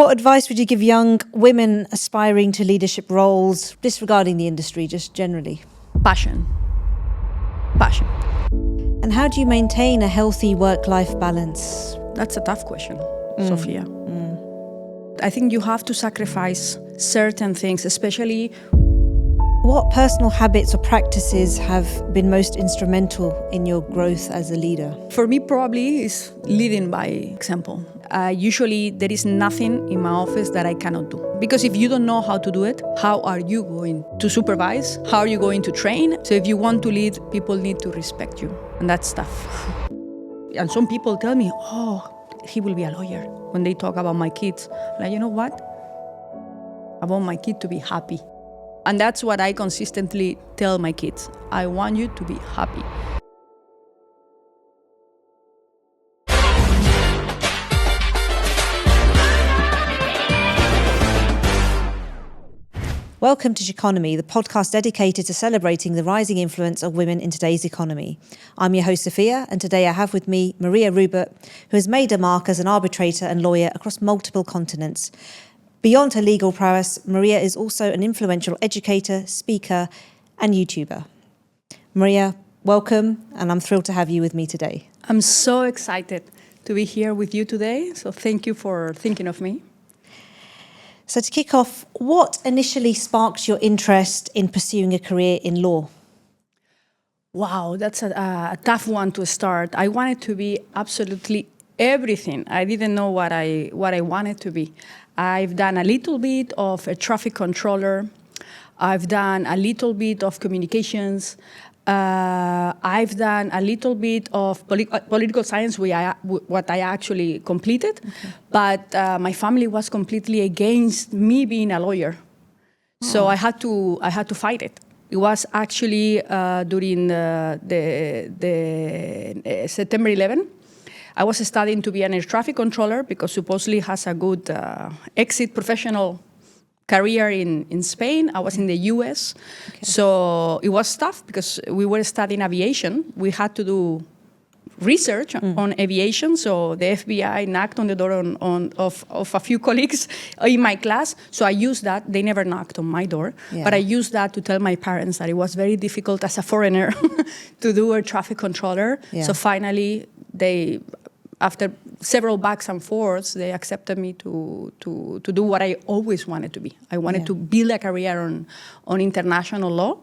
what advice would you give young women aspiring to leadership roles, disregarding the industry, just generally? Passion. And how do you maintain a healthy work-life balance? That's a tough question, Sophia. I think you have to sacrifice certain things, especially. What personal habits or practices have been most instrumental in your growth as a leader? For me, probably is leading by example. Usually, there is nothing in my office that I cannot do. Because if you don't know how to do it, how are you going to supervise? How are you going to train? So if you want to lead, people need to respect you. And that's tough. And some people tell me, oh, he will be a lawyer. When they talk about my kids, like, you know what? I want my kid to be happy. And that's what I consistently tell my kids. I want you to be happy. Welcome to Sheconomy, the podcast dedicated to celebrating the rising influence of women in today's economy. I'm your host, Sophia, and today I have with me María Rubert, who has made a mark as an arbitrator and lawyer across multiple continents. Beyond her legal prowess, María is also an influential educator, speaker, and YouTuber. María, welcome, and I'm thrilled to have you with me today. I'm so excited to be here with you today, so thank you for thinking of me. So to kick off, what initially sparked your interest in pursuing a career in law? Wow, that's a tough one to start. I wanted to be absolutely everything. I didn't know what I wanted to be. I've done a little bit of a traffic controller. I've done a little bit of communications. I've done a little bit of political science, what I actually completed. Okay. But my family was completely against me being a lawyer. So I had to fight it. It was actually during the September 11. I was studying to be an air traffic controller because supposedly it has a good exit professional career in Spain. I was in the US. Okay. So it was tough because we were studying aviation. We had to do research on aviation. So the FBI knocked on the door of a few colleagues in my class. So I used that. They never knocked on my door. Yeah. But I used that to tell my parents that it was very difficult as a foreigner to do a traffic controller. Yeah. So finally, after several backs and forths, they accepted me to do what I always wanted to be. I wanted to build a career on international law.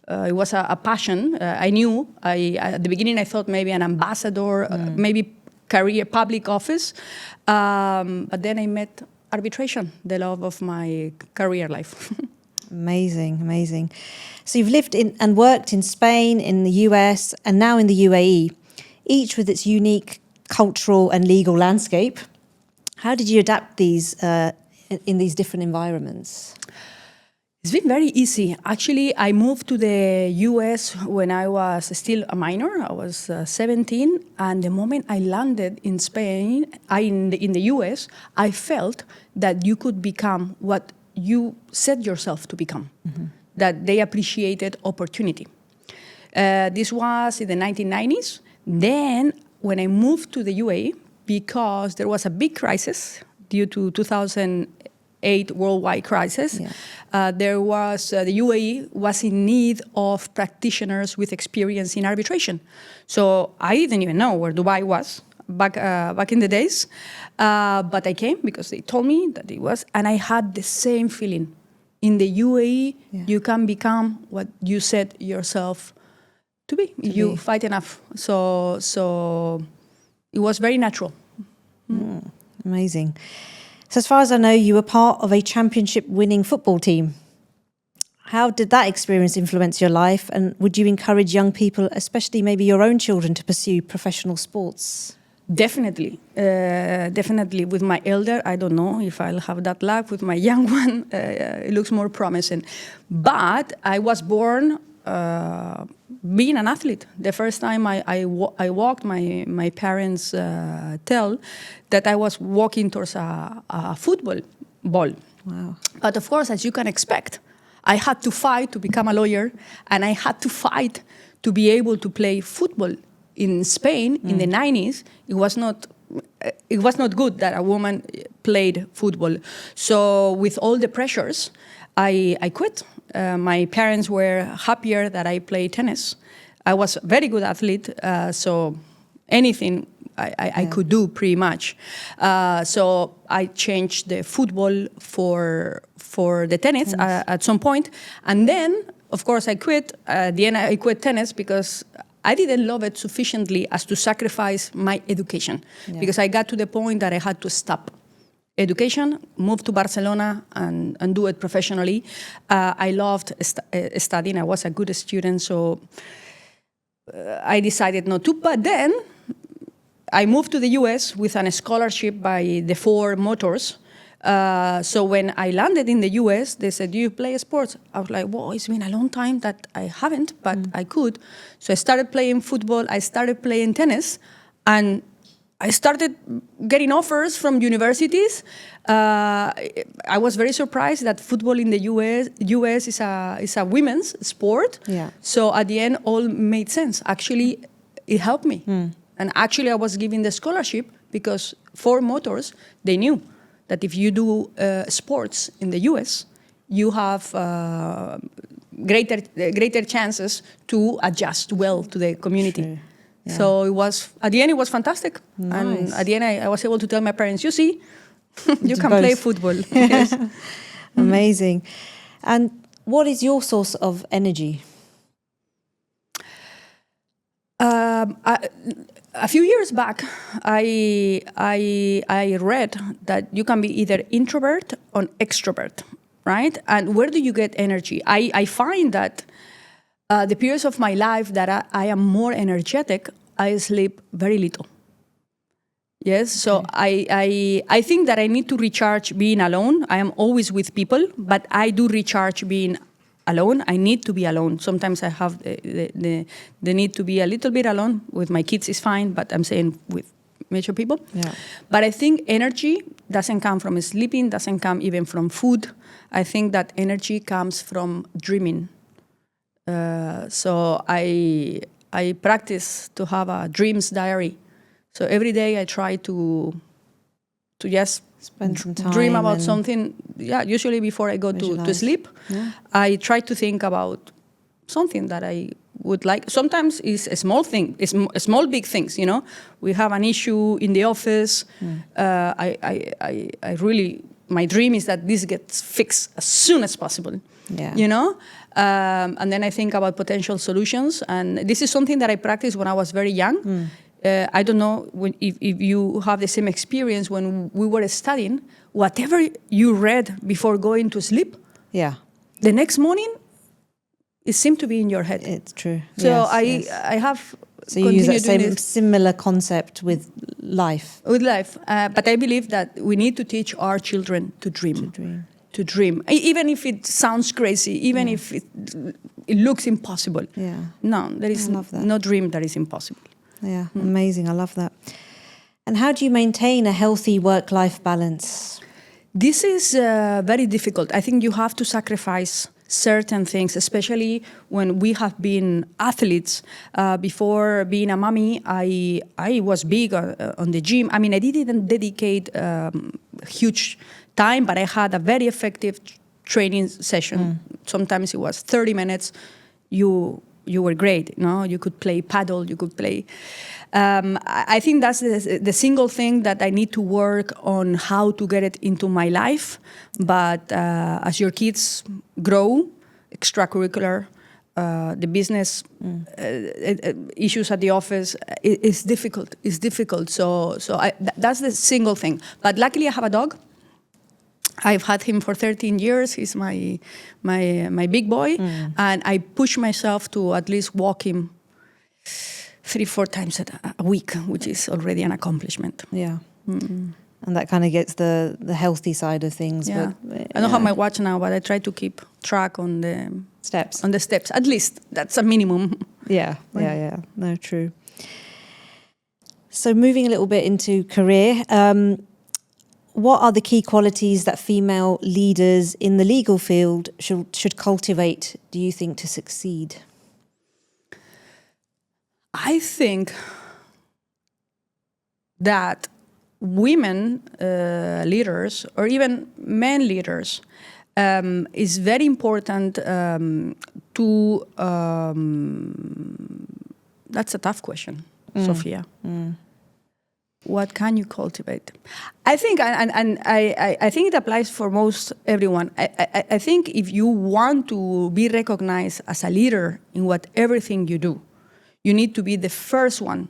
It was a passion. I knew. At the beginning, I thought maybe an ambassador, maybe career, public office. But then I met arbitration, the love of my career life. Amazing, amazing. So you've lived in and worked in Spain, in the US, and now in the UAE, each with its unique cultural and legal landscape. How did you adapt these in these different environments? It's been very easy. Actually, I moved to the US when I was still a minor. I was 17, and the moment I landed in Spain, in the US, I felt that you could become what you set yourself to become, that they appreciated opportunity. This was in the 1990s. Then when I moved to the UAE, because there was a big crisis due to 2008 worldwide crisis, there was the UAE was in need of practitioners with experience in arbitration. So I didn't even know where Dubai was back in the days, but I came because they told me that it was, and I had the same feeling. In the UAE, you can become what you set yourself to be. You fight enough. So it was very natural. Amazing. So as far as I know, you were part of a championship-winning football team. How did that experience influence your life? And would you encourage young people, especially maybe your own children, to pursue professional sports? Definitely. Definitely. With my elder, I don't know if I'll have that luck. With my young one, it looks more promising. But I was born being an athlete. The first time I walked, my parents tell that I was walking towards a football ball. Wow. But of course, as you can expect, I had to fight to become a lawyer, and I had to fight to be able to play football. In Spain, in the 90s, it was not it was not good that a woman played football. So with all the pressures, I quit. My parents were happier that I played tennis. I was a very good athlete, so anything I could do pretty much. So I changed the football for the tennis at some point. And then, of course, I quit. At the end, I quit tennis because I didn't love it sufficiently as to sacrifice my education. Because I got to the point that I had to stop education, move to Barcelona and do it professionally. I loved studying. I was a good student, so I decided not to. But then I moved to the US with a scholarship by the Ford Motors. So when I landed in the US, they said, "Do you play sports?" I was like, "Well, it's been a long time that I haven't, but I could." So I started playing football. I started playing tennis, and I started getting offers from universities. I was very surprised that football in the US is a women's sport. Yeah. So at the end, all made sense. Actually, it helped me. And actually, I was given the scholarship because Ford Motors, they knew that if you do sports in the US, you have greater chances to adjust well to the community. True. Yeah. So it was, at the end, it was fantastic. Nice. And at the end, I was able to tell my parents, you see, you can both. play football. Yes. Amazing. And what is your source of energy? A few years back, I read that you can be either introvert or extrovert, right? And where do you get energy? I find that the periods of my life that I am more energetic, I sleep very little. Yes, so I think that I need to recharge being alone. I am always with people, but I do recharge being alone. I need to be alone. Sometimes I have the need to be a little bit alone. With my kids is fine, but I'm saying with major people. Yeah. But I think energy doesn't come from sleeping, doesn't come even from food. I think that energy comes from dreaming. So I practice to have a dreams diary. So every day I try to just Spend some time. dream about something. Yeah, usually before I go to sleep, I try to think about something that I would like. Sometimes it's a small thing, it's small big things. You know, we have an issue in the office. I really, my dream is that this gets fixed as soon as possible. Yeah. You know, and then I think about potential solutions. And this is something that I practiced when I was very young. I don't know if you have the same experience when we were studying. Whatever you read before going to sleep, the next morning, it seemed to be in your head. It's true. So yes, I have. So you use that same similar concept with life. With life, but I believe that we need to teach our children to dream. To dream, even if it sounds crazy, even if it looks impossible. Yeah. No, there is no dream that is impossible. Yeah, amazing. I love that. And how do you maintain a healthy work-life balance? This is very difficult. I think you have to sacrifice certain things, especially when we have been athletes. Before being a mommy, I was big on the gym. I mean, I didn't dedicate huge time, but I had a very effective training session. Sometimes it was 30 minutes. You were great, you know. You could play paddle, you could play. I think that's the single thing that I need to work on, how to get it into my life. But as your kids grow, extracurricular, the business issues at the office, it's difficult. It's difficult. So that's the single thing. But luckily, I have a dog. I've had him for 13 years. He's my big boy. And I push myself to at least walk him 3-4 times a week, which is already an accomplishment. Yeah. And that kind of gets the healthy side of things. Yeah. But, I don't have my watch now, but I try to keep track on the steps. At least. That's a minimum. Yeah. No, true. So moving a little bit into career, what are the key qualities that female leaders in the legal field should cultivate, do you think, to succeed? I think that women leaders or even men leaders is very important to. That's a tough question, Sophia. What can you cultivate? I think, and I think it applies for most everyone. I think if you want to be recognized as a leader in everything you do, you need to be the first one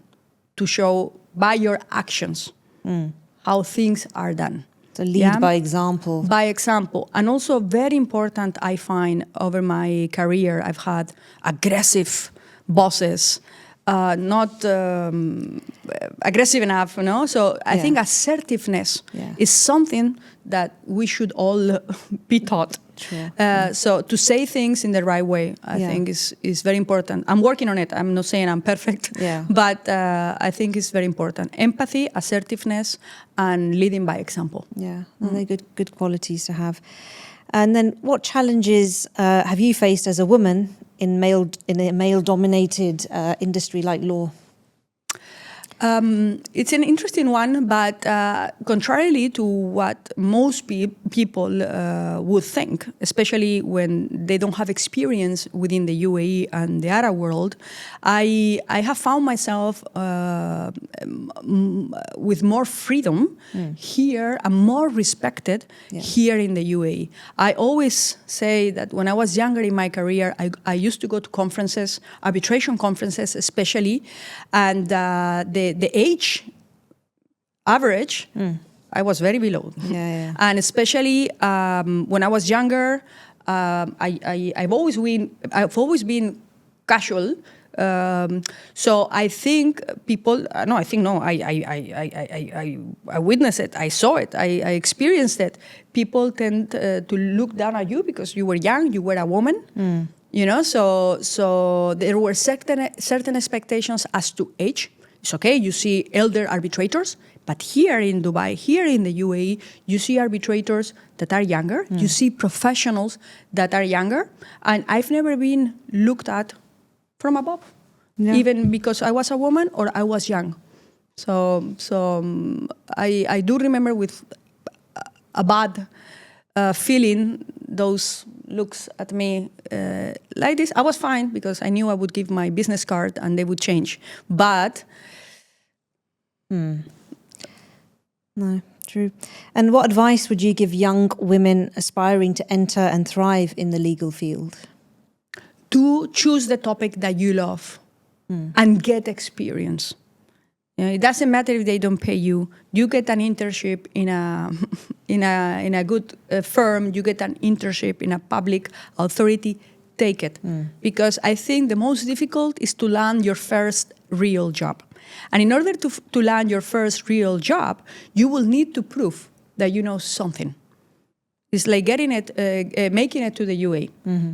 to show by your actions how things are done. So lead by example. By example. And also very important, I find, over my career, I've had aggressive bosses, not aggressive enough, you know? So I think assertiveness is something that we should all be taught. So to say things in the right way, I think is very important. I'm working on it. I'm not saying I'm perfect, but I think it's very important. Empathy, assertiveness, and leading by example. Yeah, and they're good qualities to have. And then what challenges have you faced as a woman in a male-dominated industry like law? It's an interesting one, but contrarily to what most people would think, especially when they don't have experience within the UAE and the Arab world, I have found myself with more freedom here and more respected here in the UAE. I always say that when I was younger in my career, I used to go to conferences, arbitration conferences especially, and the age average, I was very below. And especially when I was younger, I've always been casual. So I think people, I witnessed it, I saw it, I experienced it. People tend to look down at you because you were young, you were a woman, you know, so there were certain expectations as to age. It's okay, you see elder arbitrators, but here in Dubai, here in the UAE, you see arbitrators that are younger, you see professionals that are younger, and I've never been looked at from above, even because I was a woman or I was young. So I do remember with a bad feeling those looks at me like this. I was fine because I knew I would give my business card and they would change. But no, true. And what advice would you give young women aspiring to enter and thrive in the legal field? To choose the topic that you love and get experience. You know, it doesn't matter if they don't pay you. You get an internship in a good firm. You get an internship in a public authority. Take it, because I think the most difficult is to land your first real job. And in order to land your first real job, you will need to prove that you know something. It's like making it to the UAE.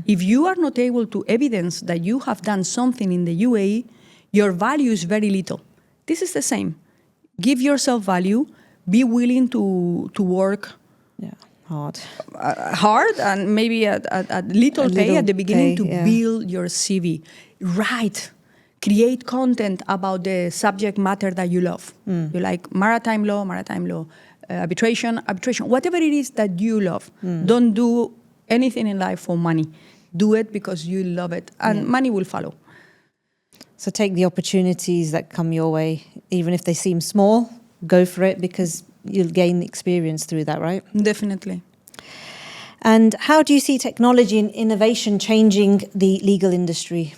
If you are not able to evidence that you have done something in the UAE, your value is very little. This is the same. Give yourself value. Be willing to work hard and maybe a little pay at the beginning to build your CV. Write. Create content about the subject matter that you love. You like maritime law, arbitration, whatever it is that you love. Don't do anything in life for money. Do it because you love it, and money will follow. So take the opportunities that come your way, even if they seem small, go for it because you'll gain experience through that, right? Definitely. And how do you see technology and innovation changing the legal industry?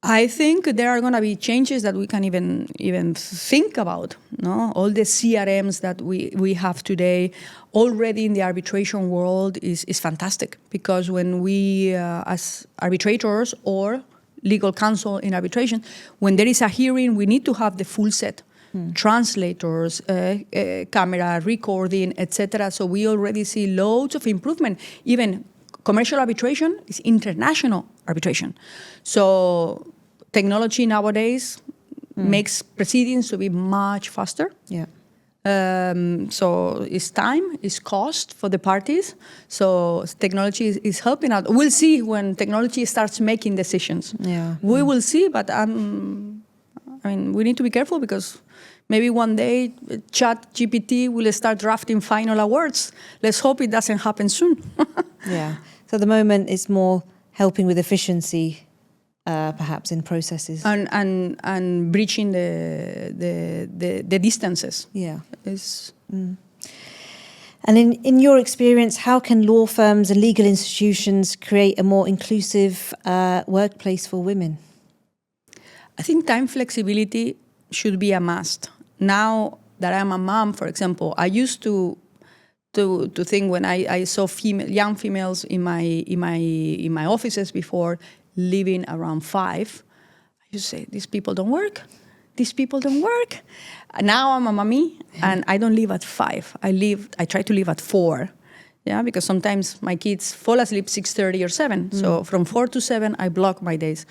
I think there are going to be changes that we can even think about. No, all the CRMs that we have today already in the arbitration world is fantastic, because when we as arbitrators or legal counsel in arbitration, when there is a hearing, we need to have the full set. Translators, camera, recording, etc. So we already see loads of improvement. Even commercial arbitration is international arbitration. So technology nowadays makes proceedings to be much faster. So it's time, it's cost for the parties. So technology is helping out. We'll see when technology starts making decisions. We will see, but we need to be careful because Maybe one day ChatGPT will start drafting final awards. Let's hope it doesn't happen soon. Yeah. So at the moment, it's more helping with efficiency, perhaps in processes. And breaching the distances. Yeah. Is And in your experience, how can law firms and legal institutions create a more inclusive workplace for women? I think time flexibility should be a must. Now that I'm a mom, for example, I used to think when I saw young females in my offices before leaving around 5, I used to say, these people don't work. These people don't work. Now I'm a mommy, and I don't leave at 5. I try to leave at 4. Yeah, because sometimes my kids fall asleep 6:30 or 7. So from 4 to 7, I block my days.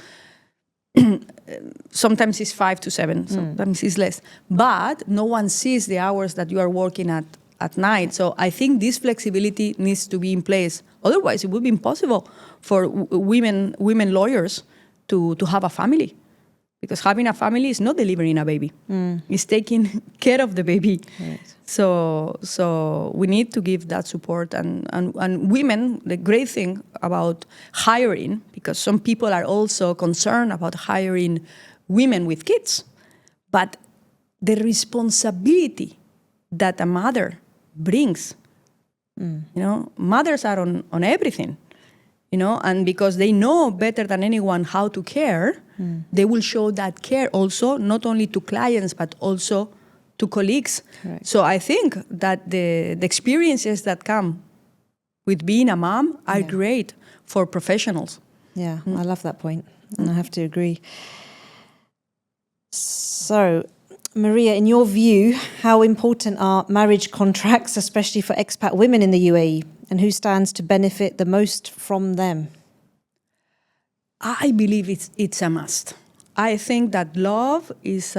Sometimes it's 5 to 7, sometimes it's less. But no one sees the hours that you are working at night. So I think this flexibility needs to be in place. Otherwise, it would be impossible for women lawyers to have a family. Because having a family is not delivering a baby. It's taking care of the baby. Right. So we need to give that support. And women, the great thing about hiring, because some people are also concerned about hiring women with kids, but the responsibility that a mother brings, mothers are on everything. And because they know better than anyone how to care, they will show that care also, not only to clients, but also to colleagues. Correct. So I think that the experiences that come with being a mom are great for professionals. Yeah, I love that point, and I have to agree. So, Maria, in your view, how important are marriage contracts, especially for expat women in the UAE, and who stands to benefit the most from them? I believe it's a must. I think that love is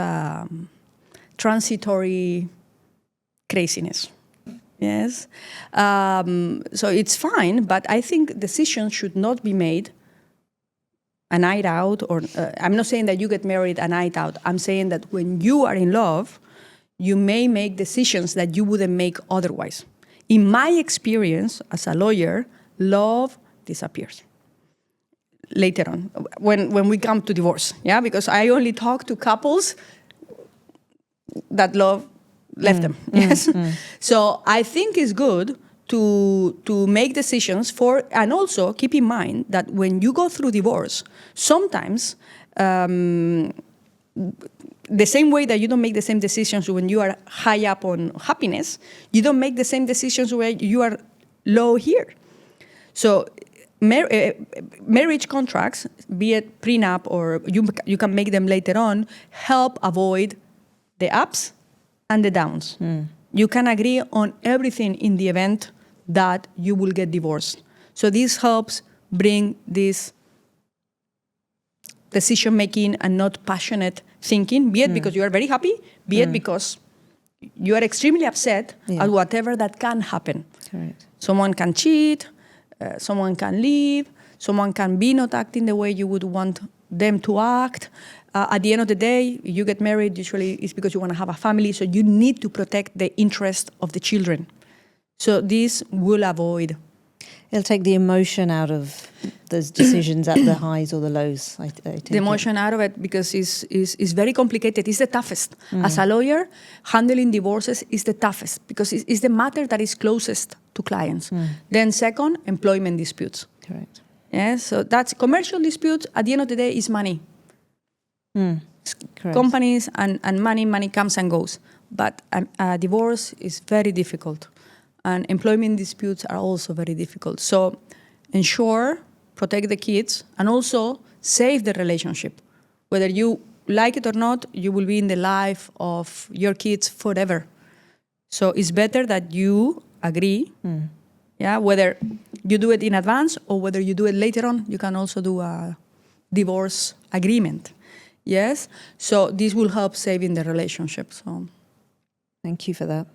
transitory craziness. Yes. So it's fine, but I think decisions should not be made a night out, or I'm not saying that you get married a night out. I'm saying that when you are in love, you may make decisions that you wouldn't make otherwise. In my experience as a lawyer, love disappears later on when we come to divorce. Yeah, because I only talk to couples that love left them. Yes. So I think it's good to make decisions and also keep in mind that when you go through divorce, sometimes the same way that you don't make the same decisions when you are high up on happiness, you don't make the same decisions when you are low here. So marriage contracts, be it prenup or you can make them later on, help avoid the ups and the downs. You can agree on everything in the event that you will get divorced. So this helps bring this decision-making and not passionate thinking, be it because you are very happy, be it because you are extremely upset at whatever that can happen. Correct. Someone can cheat, someone can leave, someone can be not acting the way you would want them to act. At the end of the day, you get married, usually it's because you want to have a family, so you need to protect the interest of the children. So this will avoid. It'll take the emotion out of those decisions at the highs or the lows. I take the emotion out of it, because it's very complicated. It's the toughest. As a lawyer, handling divorces is the toughest because it's the matter that is closest to clients. Then second, employment disputes. Correct. Yeah, so that's commercial disputes. At the end of the day, is money. Correct. Companies and money comes and goes. But a divorce is very difficult. And employment disputes are also very difficult. So ensure, protect the kids, and also save the relationship. Whether you like it or not, you will be in the life of your kids forever. So it's better that you agree, whether you do it in advance or whether you do it later on. You can also do a divorce agreement. Yes? So this will help saving the relationship. So, thank you for that.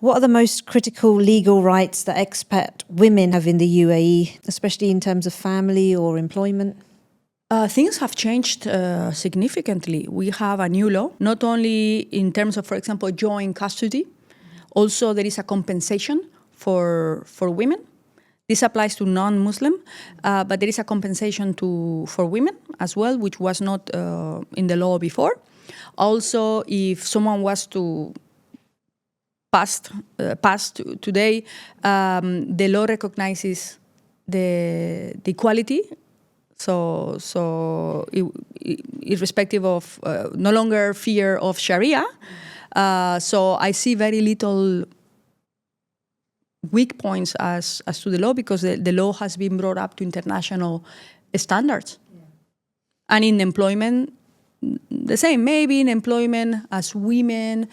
What are the most critical legal rights that expat women have in the UAE, especially in terms of family or employment? Things have changed significantly. We have a new law, not only in terms of, for example, joint custody. Also, there is a compensation for women. This applies to non-Muslim, but there is a compensation for women as well, which was not in the law before. Also, if someone was to pass today, the law recognizes the equality. So irrespective of no longer fear of Sharia. So I see very little weak points as to the law, because the law has been brought up to international standards. Yeah. And in employment, the same. Maybe in employment as women,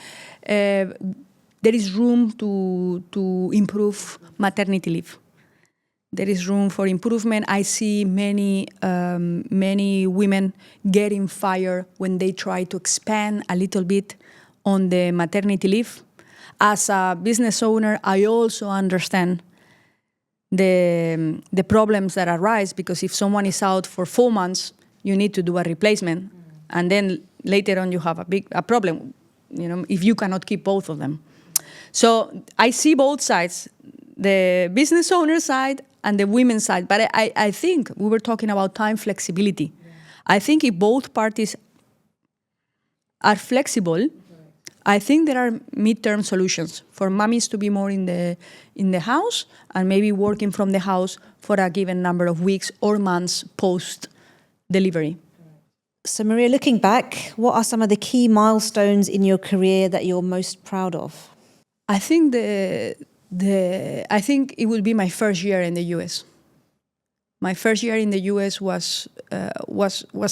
there is room to improve maternity leave. There is room for improvement. I see many women getting fired when they try to expand a little bit on the maternity leave. As a business owner, I also understand the problems that arise, because if someone is out for 4 months, you need to do a replacement, and then later on you have a problem, if you cannot keep both of them. So I see both sides, the business owner side and the women's side. But I think we were talking about time flexibility. Yeah. I think if both parties are flexible, I think there are midterm solutions for mummies to be more in the house, and maybe working from the house for a given number of weeks or months post-delivery. So Maria, looking back, what are some of the key milestones in your career that you're most proud of? I think I think it would be my first year in the US. My first year in the US was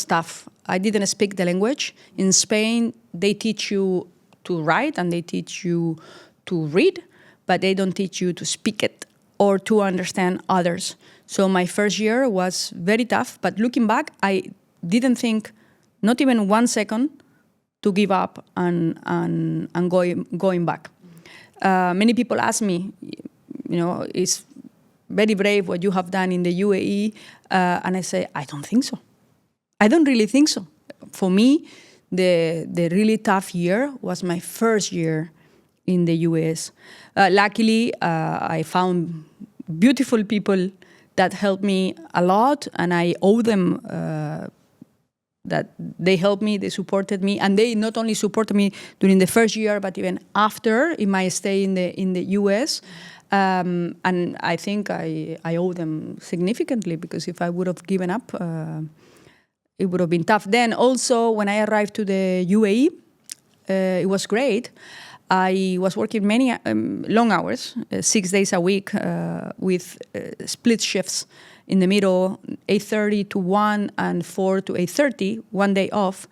tough. I didn't speak the language. In Spain, they teach you to write and they teach you to read, but they don't teach you to speak it or to understand others. So my first year was very tough. But looking back, I didn't think, not even 1 second, to give up and going back. Many people ask me, it's very brave what you have done in the UAE. And I say, I don't think so. I don't really think so. For me, the really tough year was my first year in the US. Luckily, I found beautiful people that helped me a lot, and I owe them that they helped me, they supported me, and they not only supported me during the first year, but even after in my stay in the US. And I think I owe them significantly, because if I would have given up, it would have been tough. Then also, when I arrived to the UAE, it was great. I was working many long hours, 6 days a week, with split shifts in the middle, 8:30 to 1 and 4 to 8:30, 1 day off.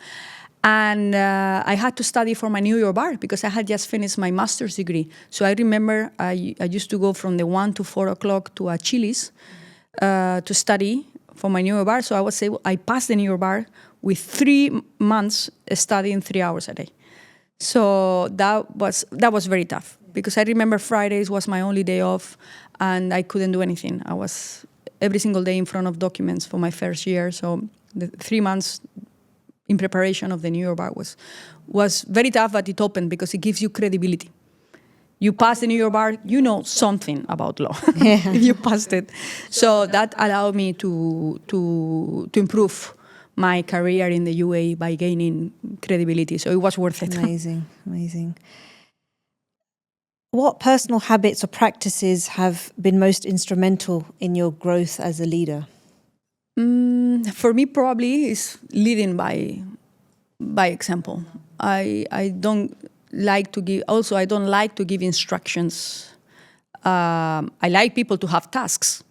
And I had to study for my New York bar, because I had just finished my master's degree. So I remember I used to go from the 1 to 4 o'clock to a Chili's to study for my New York bar. So I passed the New York bar with 3 months studying 3 hours a day. So that was very tough, because I remember Fridays was my only day off, and I couldn't do anything. I was every single day in front of documents for my first year. So the 3 months in preparation of the New York bar was very tough, but it opened, because it gives you credibility. You pass the New York bar, you know something about law. Yeah. If you passed it. So that allowed me to improve my career in the UAE by gaining credibility. So it was worth it. Amazing, amazing. What personal habits or practices have been most instrumental in your growth as a leader? For me, probably is leading by example. I don't like to give. Also, I don't like to give instructions. I like people to have tasks,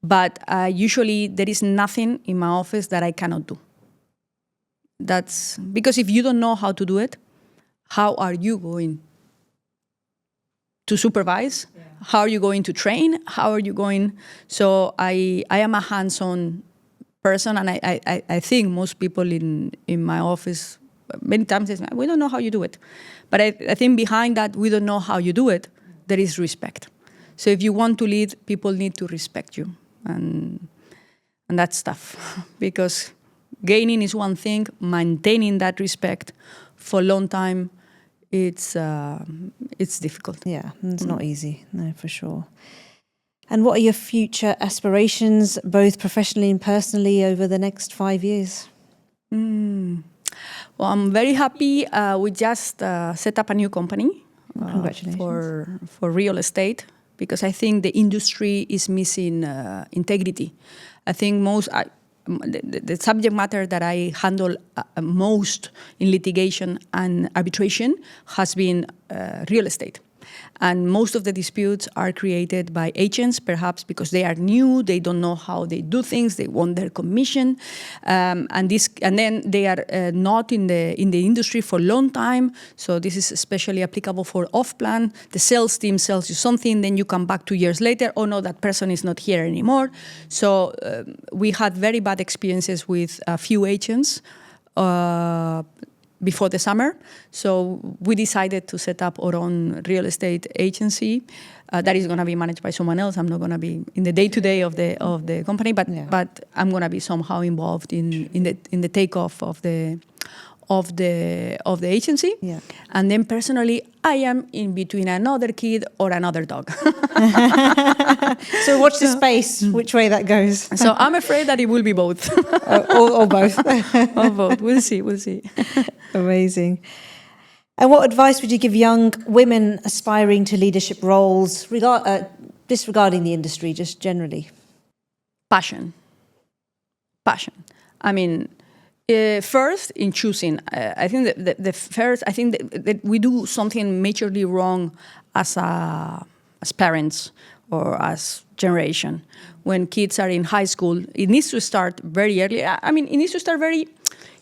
but usually there is nothing in my office that I cannot do. That's because if you don't know how to do it, how are you going to supervise? Yeah. How are you going to train? How are you going? So I am a hands-on person, and I think most people in my office many times say, we don't know how you do it. But I think behind that, we don't know how you do it, there is respect. So if you want to lead, people need to respect you. And that's tough, because Gaining is one thing, maintaining that respect for a long time, it's difficult. Yeah, it's not easy, no, for sure. And what are your future aspirations, both professionally and personally, over the next 5 years? Well, I'm very happy. We just set up a new company Congratulations. for real estate, because I think the industry is missing integrity. I think the subject matter that I handle most in litigation and arbitration has been real estate. And most of the disputes are created by agents, perhaps because they are new, they don't know how they do things, they want their commission, and then they are not in the industry for a long time. So this is especially applicable for off-plan. The sales team sells you something, then you come back 2 years later. Oh no, that person is not here anymore. So we had very bad experiences with a few agents before the summer. So we decided to set up our own real estate agency that is going to be managed by someone else. I'm not going to be in the day-to-day of the company, but I'm going to be somehow involved in the takeoff of the agency. Yeah. And then personally, I am in between another kid or another dog. So watch the space, which way that goes. So I'm afraid that it will be both. or both. Or both. We'll see. Amazing. And what advice would you give young women aspiring to leadership roles, disregarding the industry, just generally? Passion. I mean, first, in choosing, I think that we do something majorly wrong as parents or as generation. When kids are in high school, it needs to start very early. I mean, it needs to start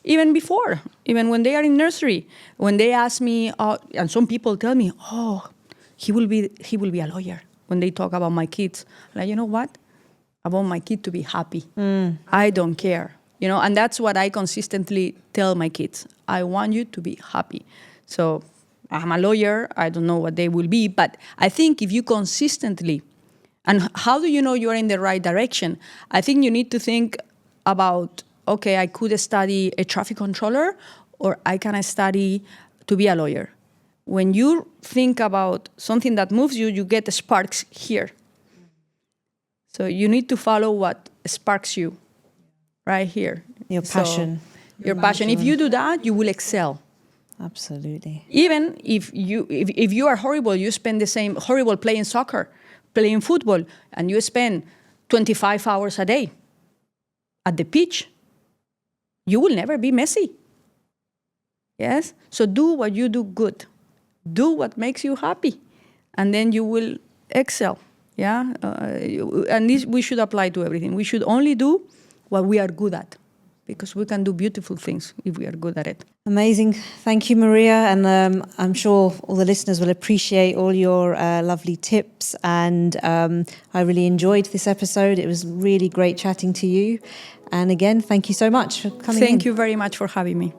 even before, even when they are in nursery. When they ask me, and some people tell me, "Oh, he will be a lawyer." When they talk about my kids, like, you know what? I want my kid to be happy. I don't care. And that's what I consistently tell my kids. I want you to be happy. So I'm a lawyer. I don't know what they will be, but I think if you consistently, and how do you know you're in the right direction? I think you need to think about, okay, I could study a traffic controller, or I can study to be a lawyer. When you think about something that moves you, you get sparks here. So you need to follow what sparks you. Right here. Your passion. So, your passion. If you do that, you will excel. Absolutely. Even if you are horrible, you spend the same horrible playing soccer, playing football, and you spend 25 hours a day at the pitch, you will never be Messi. Yes? So do what you do good. Do what makes you happy. And then you will excel. Yeah? And this we should apply to everything. We should only do what we are good at, because we can do beautiful things if we are good at it. Amazing. Thank you, Maria. And I'm sure all the listeners will appreciate all your lovely tips. And I really enjoyed this episode. It was really great chatting to you. And again, thank you so much for coming in. Thank you very much for having me.